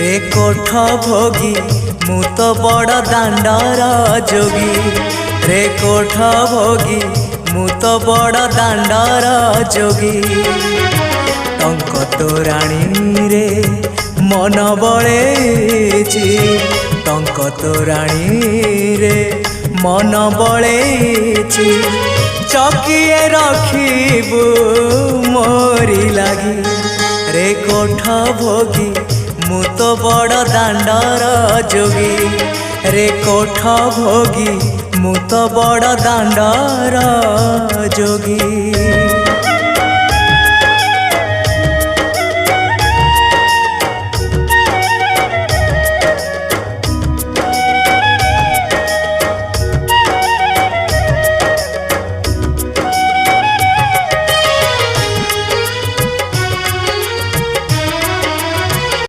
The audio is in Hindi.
रे कोठ भोगी मु तो बड़ दांडर जोगी रे कोठ भोगी मु तो बड़ दांडर जोगी टंक तोराणी रे मन बळेची टंक तोराणी रे मन बळेची चकिए रखिबू मोरी लागी रे कोठ भोगी मु तो बड़ दांडर जोगी रे कोठ भोगी मु तो बड़ दांडर जोगी।